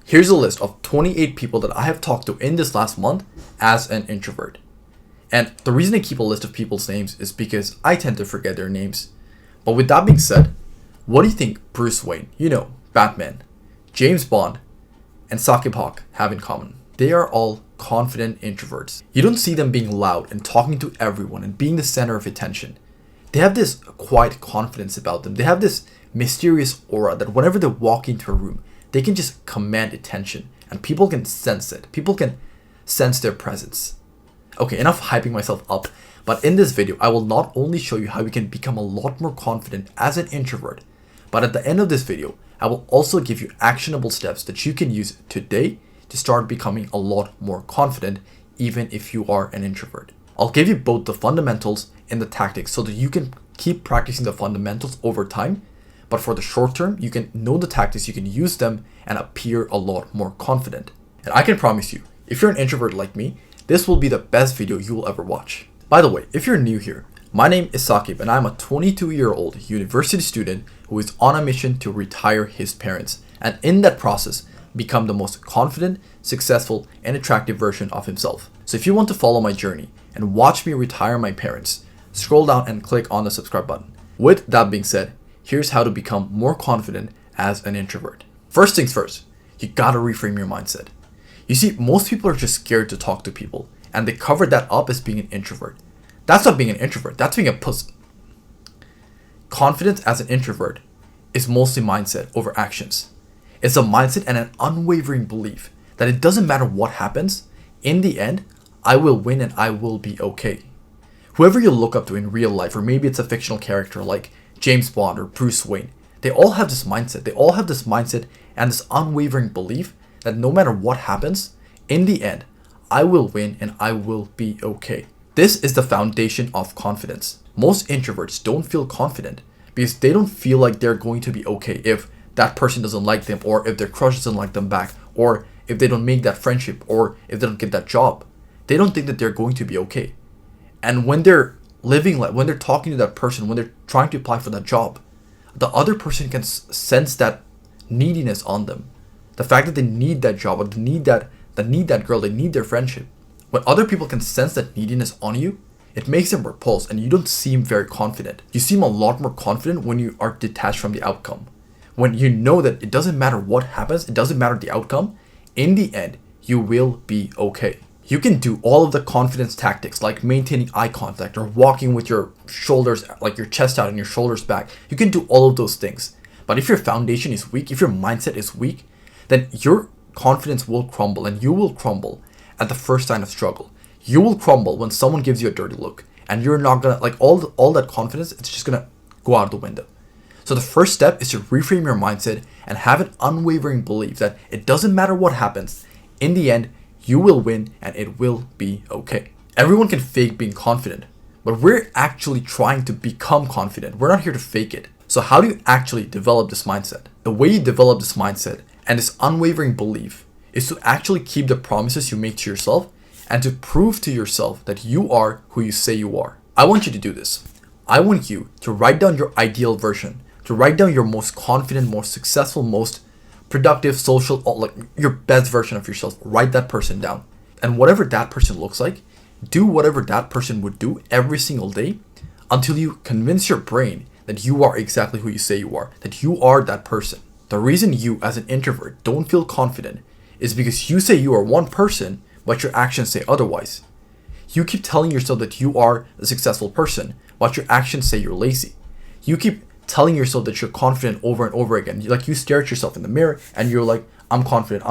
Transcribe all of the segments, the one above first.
Here's a list of 28 people that I have talked to in this last month as an introvert. And the reason I keep a list of people's names is because I tend to forget their names. But with that being said, what do you think Bruce Wayne, Batman, James Bond, and Saki Hawk have in common? They are all confident introverts. You don't see them being loud and talking to everyone and being the center of attention. They have this quiet confidence about them. They have this mysterious aura that whenever they walk into a room, they can just command attention and people can sense it. People can sense their presence. Okay, enough hyping myself up, but in this video, I will not only show you how you can become a lot more confident as an introvert, but at the end of this video, I will also give you actionable steps that you can use today to start becoming a lot more confident, even if you are an introvert. I'll give you both the fundamentals and the tactics so that you can keep practicing the fundamentals over time. But for the short term, you can know the tactics, you can use them and appear a lot more confident. And I can promise you, if you're an introvert like me, this will be the best video you will ever watch. By the way, if you're new here, my name is Sakib and I'm a 22-year-old university student who is on a mission to retire his parents. And in that process, become the most confident, successful, and attractive version of himself. So if you want to follow my journey and watch me retire my parents, scroll down and click on the subscribe button. With that being said, here's how to become more confident as an introvert. First things first, you gotta reframe your mindset. You see, most people are just scared to talk to people, and they cover that up as being an introvert. That's not being an introvert, that's being a puss. Confidence as an introvert is mostly mindset over actions. It's a mindset and an unwavering belief that it doesn't matter what happens, in the end, I will win and I will be okay. Whoever you look up to in real life, or maybe it's a fictional character like James Bond or Bruce Wayne, they all have this mindset. They all have this mindset and this unwavering belief that no matter what happens, in the end, I will win and I will be okay. This is the foundation of confidence. Most introverts don't feel confident because they don't feel like they're going to be okay if that person doesn't like them, or if their crush doesn't like them back, or if they don't make that friendship, or if they don't get that job. They don't think that they're going to be okay. And when they're when they're talking to that person, when they're trying to apply for that job, the other person can sense that neediness on them. The fact that they need that job, or they need that girl, they need their friendship. When other people can sense that neediness on you, it makes them repulsed and you don't seem very confident. You seem a lot more confident when you are detached from the outcome. When you know that it doesn't matter what happens, it doesn't matter the outcome, in the end, you will be okay. You can do all of the confidence tactics like maintaining eye contact or walking with your shoulders, like your chest out and your shoulders back. You can do all of those things. But if your foundation is weak, if your mindset is weak, then your confidence will crumble and you will crumble at the first sign of struggle. You will crumble when someone gives you a dirty look and you're not gonna, like all that confidence, it's just gonna go out the window. So the first step is to reframe your mindset and have an unwavering belief that it doesn't matter what happens, in the end, you will win and it will be okay. Everyone can fake being confident, but we're actually trying to become confident. We're not here to fake it. So how do you actually develop this mindset? The way you develop this mindset and this unwavering belief is to actually keep the promises you make to yourself and to prove to yourself that you are who you say you are. I want you to do this. I want you to write down your ideal version, to write down your most confident, most successful, most productive, social, like your best version of yourself. Write that person down. And whatever that person looks like, do whatever that person would do every single day until you convince your brain that you are exactly who you say you are, that you are that person. The reason you as an introvert don't feel confident is because you say you are one person, but your actions say otherwise. You keep telling yourself that you are a successful person, but your actions say you're lazy. You keep telling yourself that you're confident over and over again. Like you stare at yourself in the mirror and you're like, I'm confident.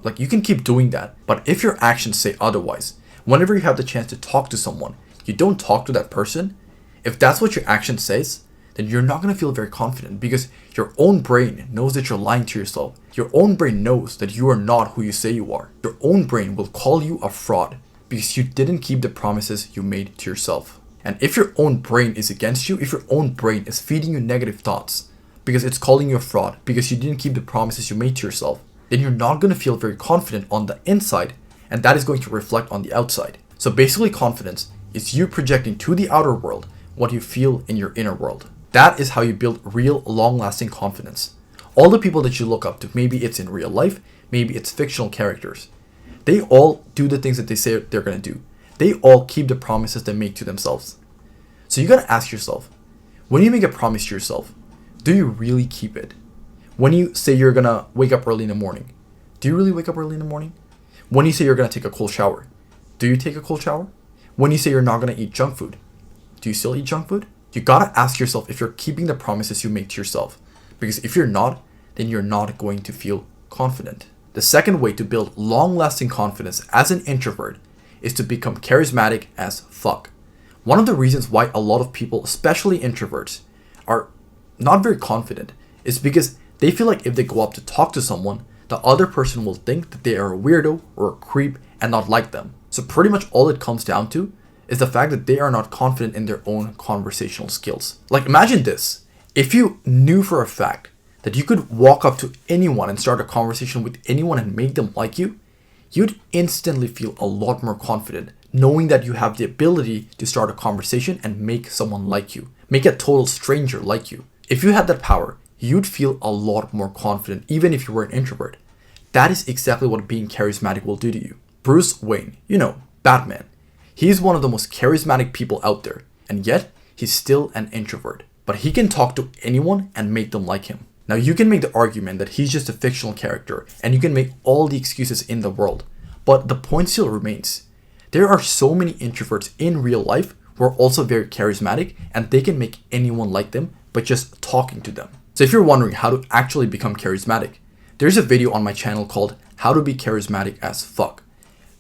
Like you can keep doing that. But if your actions say otherwise, whenever you have the chance to talk to someone, you don't talk to that person. If that's what your action says, then you're not going to feel very confident because your own brain knows that you're lying to yourself. Your own brain knows that you are not who you say you are. Your own brain will call you a fraud because you didn't keep the promises you made to yourself. And if your own brain is against you, if your own brain is feeding you negative thoughts because it's calling you a fraud, because you didn't keep the promises you made to yourself, then you're not going to feel very confident on the inside, and that is going to reflect on the outside. So basically, confidence is you projecting to the outer world what you feel in your inner world. That is how you build real, long-lasting confidence. All the people that you look up to, maybe it's in real life, maybe it's fictional characters. They all do the things that they say they're going to do. They all keep the promises they make to themselves. So you got to ask yourself, when you make a promise to yourself, do you really keep it? When you say you're going to wake up early in the morning, do you really wake up early in the morning? When you say you're going to take a cold shower, do you take a cold shower? When you say you're not going to eat junk food, do you still eat junk food? You got to ask yourself if you're keeping the promises you make to yourself. Because if you're not, then you're not going to feel confident. The second way to build long-lasting confidence as an introvert is to become charismatic as fuck. One of the reasons why a lot of people, especially introverts, are not very confident is because they feel like if they go up to talk to someone, the other person will think that they are a weirdo or a creep and not like them. So pretty much all it comes down to is the fact that they are not confident in their own conversational skills. Like imagine this, if you knew for a fact that you could walk up to anyone and start a conversation with anyone and make them like you, you'd instantly feel a lot more confident knowing that you have the ability to start a conversation and make someone like you, make a total stranger like you. If you had that power, you'd feel a lot more confident even if you were an introvert. That is exactly what being charismatic will do to you. Bruce Wayne, Batman. He's one of the most charismatic people out there, and yet he's still an introvert. But he can talk to anyone and make them like him. Now you can make the argument that he's just a fictional character and you can make all the excuses in the world, but the point still remains. There are so many introverts in real life who are also very charismatic and they can make anyone like them by just talking to them. So if you're wondering how to actually become charismatic, there's a video on my channel called How to Be Charismatic as Fuck.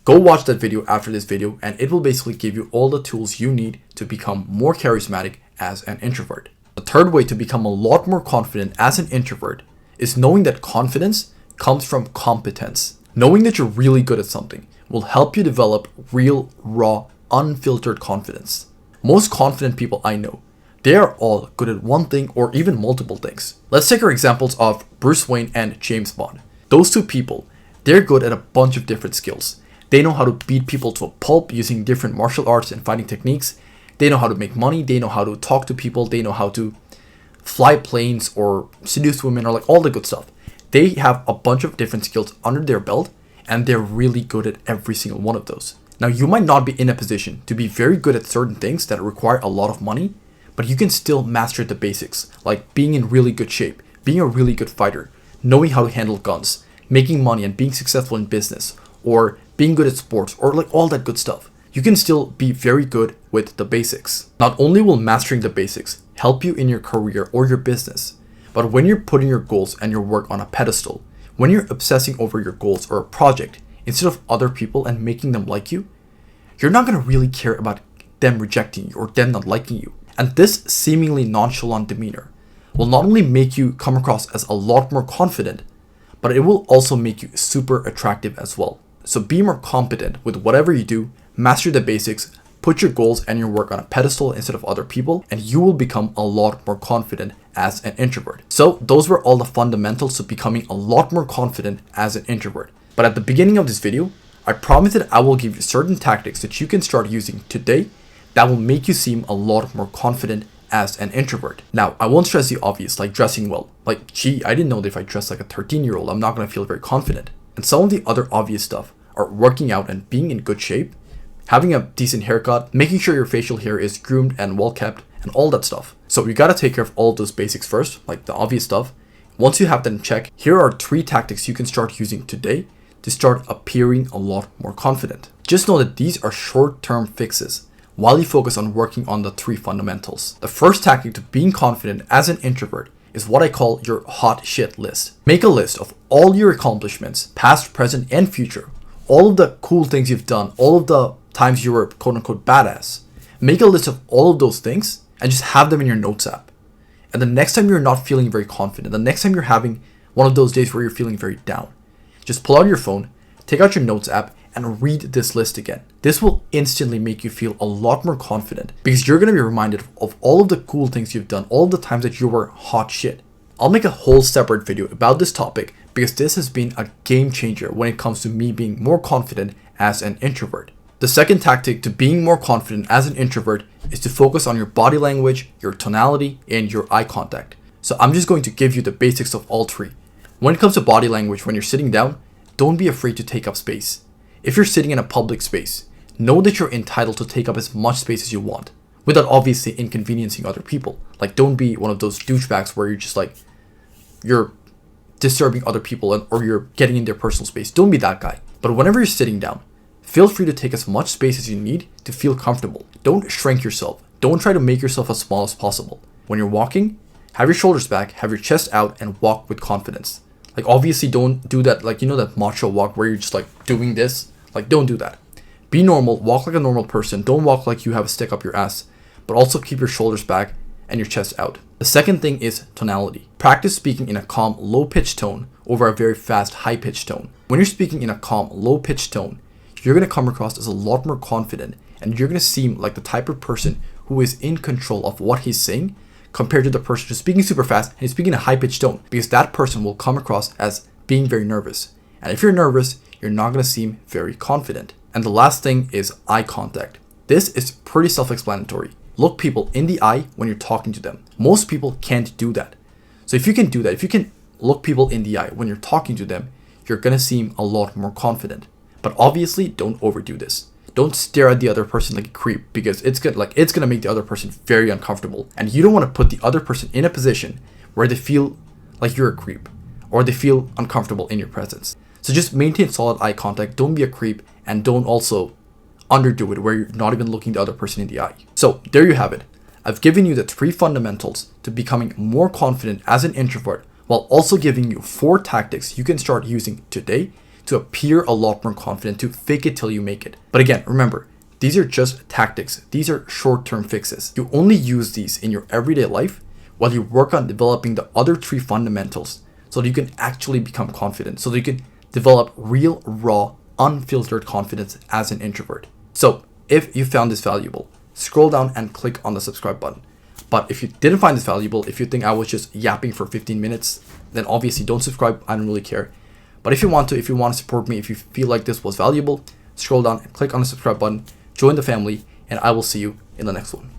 Go watch that video after this video and it will basically give you all the tools you need to become more charismatic as an introvert. The third way to become a lot more confident as an introvert is knowing that confidence comes from competence. Knowing that you're really good at something will help you develop real, raw, unfiltered confidence. Most confident people I know, they are all good at one thing or even multiple things. Let's take our examples of Bruce Wayne and James Bond. Those two people, they're good at a bunch of different skills. They know how to beat people to a pulp using different martial arts and fighting techniques. They know how to make money. They know how to talk to people. They know how to fly planes or seduce women or like all the good stuff. They have a bunch of different skills under their belt and they're really good at every single one of those. Now you might not be in a position to be very good at certain things that require a lot of money, but you can still master the basics, like being in really good shape, being a really good fighter, knowing how to handle guns, making money and being successful in business, or being good at sports, or like all that good stuff. You can still be very good with the basics. Not only will mastering the basics help you in your career or your business, but when you're putting your goals and your work on a pedestal, when you're obsessing over your goals or a project instead of other people and making them like you, you're not going to really care about them rejecting you or them not liking you. And this seemingly nonchalant demeanor will not only make you come across as a lot more confident, but it will also make you super attractive as well. So be more competent with whatever you do, master the basics, put your goals and your work on a pedestal instead of other people, and you will become a lot more confident as an introvert. So those were all the fundamentals to becoming a lot more confident as an introvert. But at the beginning of this video, I promise that I will give you certain tactics that you can start using today that will make you seem a lot more confident as an introvert. Now, I won't stress the obvious, like dressing well. Like, gee, I didn't know that if I dress like a 13-year-old, I'm not going to feel very confident. And some of the other obvious stuff are working out and being in good shape, having a decent haircut, making sure your facial hair is groomed and well kept, and all that stuff. So you gotta take care of all of those basics first, like the obvious stuff. Once you have that in check, here are 3 tactics you can start using today to start appearing a lot more confident. Just know that these are short-term fixes while you focus on working on the 3 fundamentals. The first tactic to being confident as an introvert is what I call your hot shit list. Make a list of all your accomplishments, past, present, and future. All of the cool things you've done, all of the times you were quote unquote badass. Make a list of all of those things and just have them in your notes app. And the next time you're not feeling very confident, the next time you're having one of those days where you're feeling very down, just pull out your phone, take out your notes app, and read this list again. This will instantly make you feel a lot more confident because you're going to be reminded of all of the cool things you've done, all of the times that you were hot shit. I'll make a whole separate video about this topic because this has been a game changer when it comes to me being more confident as an introvert. The second tactic to being more confident as an introvert is to focus on your body language, your tonality, and your eye contact. So I'm just going to give you the basics of all 3. When it comes to body language, when you're sitting down, don't be afraid to take up space. If you're sitting in a public space, know that you're entitled to take up as much space as you want, without obviously inconveniencing other people. Like, don't be one of those douchebags where you're just like, you're disturbing other people or you're getting in their personal space. Don't be that guy. But whenever you're sitting down, feel free to take as much space as you need to feel comfortable. Don't shrink yourself. Don't try to make yourself as small as possible. When you're walking, have your shoulders back, have your chest out, and walk with confidence. Like, obviously don't do that, like, you know, that macho walk where you're just like doing this. Like, don't do that. Be normal, walk like a normal person. Don't walk like you have a stick up your ass, but also keep your shoulders back and your chest out. The second thing is tonality. Practice speaking in a calm, low-pitched tone over a very fast, high-pitched tone. When you're speaking in a calm, low-pitched tone, you're going to come across as a lot more confident, and you're going to seem like the type of person who is in control of what he's saying, compared to the person who's speaking super fast and he's speaking in a high-pitched tone, because that person will come across as being very nervous. And if you're nervous, you're not going to seem very confident. And the last thing is eye contact. This is pretty self-explanatory. Look people in the eye when you're talking to them. Most people can't do that. So if you can do that, if you can look people in the eye when you're talking to them, you're going to seem a lot more confident. But obviously, don't overdo this. Don't stare at the other person like a creep, because it's gonna make the other person very uncomfortable. And you don't want to put the other person in a position where they feel like you're a creep or they feel uncomfortable in your presence. So just maintain solid eye contact. Don't be a creep, and don't also underdo it where you're not even looking the other person in the eye. So there you have it. I've given you the 3 fundamentals to becoming more confident as an introvert, while also giving you 4 tactics you can start using today to appear a lot more confident, to fake it till you make it. But again, remember, these are just tactics. These are short-term fixes. You only use these in your everyday life while you work on developing the other 3 fundamentals so that you can actually become confident, so that you can develop real, raw, unfiltered confidence as an introvert. So if you found this valuable, scroll down and click on the subscribe button. But if you didn't find this valuable, if you think I was just yapping for 15 minutes, then obviously don't subscribe. I don't really care. But if you want to support me, if you feel like this was valuable, scroll down and click on the subscribe button, join the family, and I will see you in the next one.